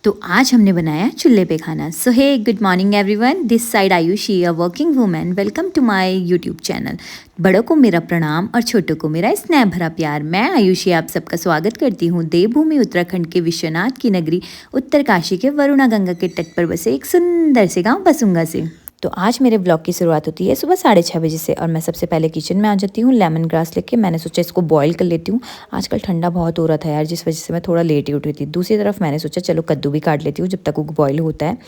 तो आज हमने बनाया चूल्हे पे खाना। So hey good morning everyone, this side Ayushi, a working women. Welcome to my YouTube channel. बड़ों को मेरा प्रणाम और छोटों को मेरा स्नेह भरा प्यार। मैं आयुषी आप सबका स्वागत करती हूँ देवभूमि उत्तराखंड के विश्वनाथ की नगरी उत्तरकाशी के वरुणा गंगा के तट पर बसे एक सुंदर से गाँव बसुंगा से। तो आज मेरे ब्लॉग की शुरुआत होती है सुबह 6:30 बजे से और मैं सबसे पहले किचन में आ जाती हूँ। लेमन ग्रास लेके मैंने सोचा इसको बॉईल कर लेती हूँ। आजकल ठंडा बहुत हो रहा था यार, जिस वजह से मैं थोड़ा लेट ही उठी थी। दूसरी तरफ मैंने सोचा चलो कद्दू भी काट लेती हूँ जब तक वो बॉईल होता है।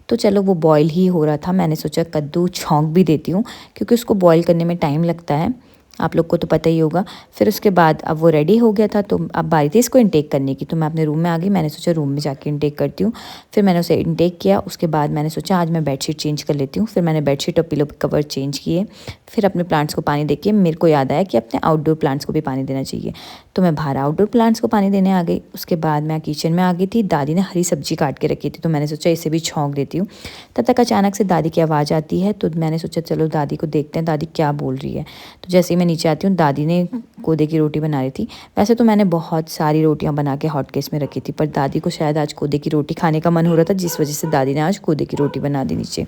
तो चलो वो बॉईल ही हो रहा था, मैंने सोचा कद्दू छौंक भी देती हूँ क्योंकि उसको बॉईल करने में टाइम लगता है, आप लोग को तो पता ही होगा। फिर उसके बाद अब वो रेडी हो गया था तो अब बारी थी इसको इनटेक करने की। तो मैं अपने रूम में आ गई, मैंने सोचा रूम में जाके इनटेक करती हूँ। फिर मैंने उसे इनटेक किया। उसके बाद मैंने सोचा आज मैं बेडशीट चेंज कर लेती हूँ। फिर मैंने बेडशीट और पिलो कवर चेंज किए। फिर अपने प्लांट्स को पानी देके मेरे को याद आया कि अपने आउटडोर प्लांट्स को भी पानी देना चाहिए, तो मैं बाहर आउटडोर प्लांट्स को पानी देने आ गई। उसके बाद मैं किचन में आ गई थी। दादी ने हरी सब्जी काट के रखी थी तो मैंने सोचा इसे भी छौंक देती हूँ। तब तक अचानक से दादी की आवाज़ आती है तो मैंने सोचा चलो दादी को देखते हैं दादी क्या बोल रही है। तो जैसे ही मैं नीचे आती हूँ दादी ने कोदे की रोटी बना रही थी। वैसे तो मैंने बहुत सारी रोटियां बना के हॉट केस में रखी थी, पर दादी को शायद आज कोदे की रोटी खाने का मन हो रहा था, जिस वजह से दादी ने आज कोदे की रोटी बना दी नीचे।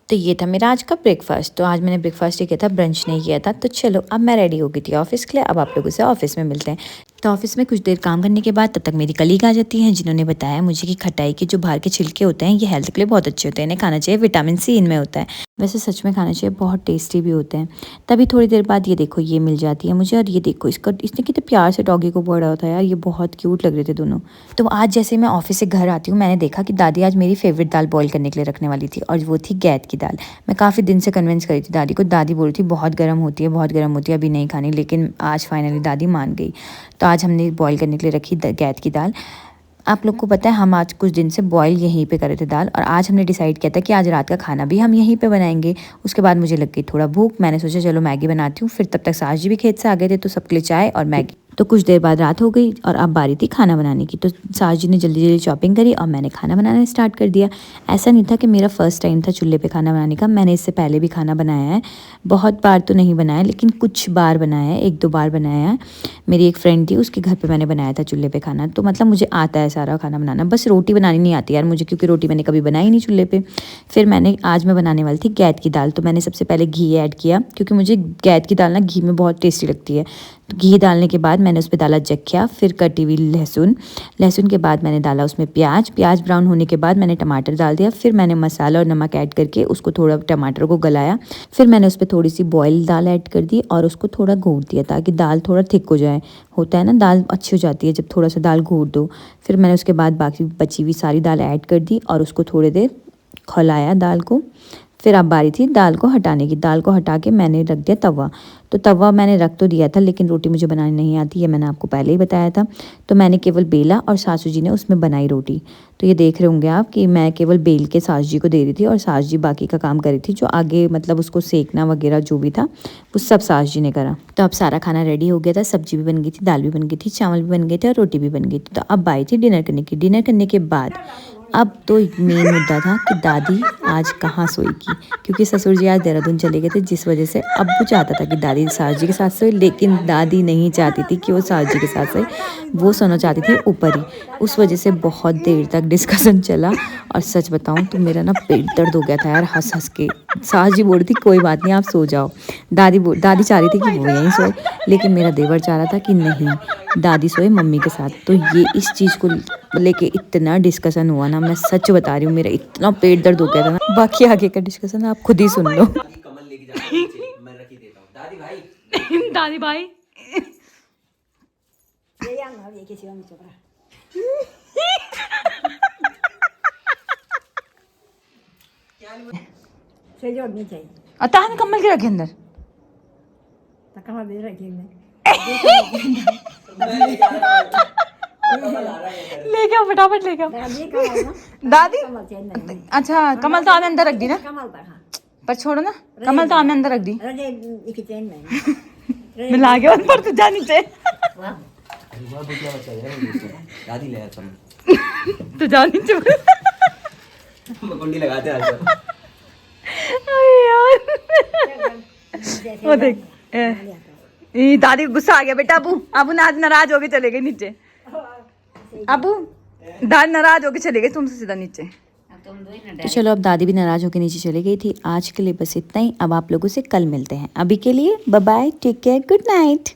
तो ये था मेरा आज का ब्रेकफास्ट। तो आज मैंने ब्रेकफास्ट ही किया था, ब्रंच नहीं किया था। तो चलो अब मैं रेडी हो गई थी ऑफिस के लिए। अब आप लोगों से ऑफिस में मिलते हैं। तो ऑफिस में कुछ देर काम करने के बाद तब तक मेरी कलीग आ जाती हैं, जिन्होंने बताया मुझे कि खटाई के जो बाहर के छिलके होते हैं ये हेल्थ के लिए बहुत अच्छे होते हैं, इन्हें खाना चाहिए, विटामिन सी इनमें होता है। वैसे सच में खाना चाहिए, बहुत टेस्टी भी होते हैं। तभी थोड़ी देर बाद ये देखो ये मिल जाती है मुझे, और ये देखो इसने कितने प्यार से डॉगी को पकड़ा होता है यार, ये बहुत क्यूट लग रहे थे दोनों। तो आज जैसे मैं ऑफिस से घर आती हूँ मैंने देखा कि दादी आज मेरी फेवरेट दाल बॉईल करने के लिए रखने वाली थी, और वो थी गैद की दाल। मैं काफ़ी दिन से कन्विंस करी थी दादी को, दादी बोल रही थी बहुत गर्म होती है, बहुत गर्म होती है, अभी नहीं खानी, लेकिन आज फाइनली दादी मान गई। तो आज हमने बॉईल करने के लिए रखी गैद की दाल। आप लोग को पता है हम आज कुछ दिन से बॉईल यहीं पे करे थे दाल, और आज हमने डिसाइड किया था कि आज रात का खाना भी हम यहीं पे बनाएंगे। उसके बाद मुझे लग गई थोड़ा भूख, मैंने सोचा चलो मैगी बनाती हूँ। फिर तब तक सास जी भी खेत से आ गए थे तो सबके लिए चाय और मैगी। तो कुछ देर बाद रात हो गई और अब बारी थी खाना बनाने की। तो सास जी ने जल्दी जल्दी शॉपिंग करी और मैंने खाना बनाना स्टार्ट कर दिया। ऐसा नहीं था कि मेरा फर्स्ट टाइम था चूल्हे पे खाना बनाने का, मैंने इससे पहले भी खाना बनाया है। बहुत बार तो नहीं बनाया लेकिन कुछ बार बनाया है, 1-2 बार बनाया है। मेरी एक फ्रेंड थी उसके घर पे मैंने बनाया था चूल्हे पे खाना, तो मतलब मुझे आता है सारा खाना बनाना। बस रोटी बनानी नहीं आती यार मुझे, क्योंकि रोटी मैंने कभी बनाई नहीं चूल्हे पे। फिर आज मैं बनाने वाली थी गैद की दाल। तो मैंने सबसे पहले घी ऐड किया, क्योंकि मुझे गैद की दाल ना घी में बहुत टेस्टी लगती है। तो घी डालने के बाद मैंने उस पर डाला जख्या, फिर कटी हुई लहसुन के बाद मैंने डाला उसमें प्याज ब्राउन होने के बाद मैंने टमाटर डाल दिया। फिर मैंने मसाला और नमक ऐड करके उसको थोड़ा टमाटर को गलाया। फिर मैंने उस पर थोड़ी सी बॉयल दाल ऐड कर दी और उसको थोड़ा घोट दिया ताकि दाल थोड़ा थिक हो जाए। होता है ना दाल अच्छी हो जाती है जब थोड़ा सा दाल घोट दो। फिर मैंने उसके बाद बाकी बची हुई सारी दाल ऐड कर दी और उसको थोड़ी देर खौलाया दाल को। फिर अब बारी थी दाल को हटाने की। दाल को हटा के मैंने रख दिया तवा। तो तवा मैंने रख तो दिया था लेकिन रोटी मुझे बनानी नहीं आती, ये मैंने आपको पहले ही बताया था। तो मैंने केवल बेला और सासू जी ने उसमें बनाई रोटी। तो ये देख रहे होंगे आप कि मैं केवल बेल के सास जी को दे रही थी और सास जी बाकी का काम कर रही थी, जो आगे मतलब उसको सेकना वगैरह जो भी था वो सब सास जी ने करा। तो अब सारा खाना रेडी हो गया था, सब्जी भी बन गई थी, दाल भी बन गई थी, चावल भी बन गए थे और रोटी भी बन गई थी। तो अब आई थी डिनर करने की। डिनर करने के बाद अब तो मेन मुद्दा था कि दादी आज कहाँ सोएगी, क्योंकि ससुर जी आज देहरादून चले गए थे, जिस वजह से अब्बू चाहता था कि दादी सास जी के साथ सोए, लेकिन दादी नहीं चाहती थी कि वो सास जी के साथ सोए, वो सोना चाहती थी ऊपर ही। उस वजह से बहुत देर तक डिस्कशन चला और सच बताऊं तो मेरा ना पेट दर्द हो गया था यार हंस हंस के। सास जी बोल रही थी कोई बात नहीं आप सो जाओ, दादी चाह रही थी कि वो यहीं सोए, लेकिन मेरा देवर चाह रहा था कि नहीं दादी सोए मम्मी के साथ। तो ये इस चीज़ को लेके इतना डिस्कशन हुआ ना, मैं सच बता रही हूँ मेरा इतना पेट दर्द हो गया था ना। बाकी आगे का डिस्कशन आप खुद ही सुन लो। दादी भाई अता कम्बल के रखे अंदर लेके आओ फटाफट लेके आओ दादी। अच्छा कमल तो आने अंदर रख दी ना, पर छोड़ो ना, कमल तो आने अंदर रख दी। मिला के पर तू जानी चाहिए तो जानी चाहिए कुंडी लगाते हैं यार। वो देख दादी को गुस्सा आ गया बेटा। अबू अबू नाराज होके चले गए नीचे। अबू दादी नाराज होके चले गए तुमसे सीधा नीचे। तो चलो अब दादी भी नाराज होकर नीचे चली गई थी। आज के लिए बस इतना ही। अब आप लोगों से कल मिलते हैं। अभी के लिए bye bye, take care, good night.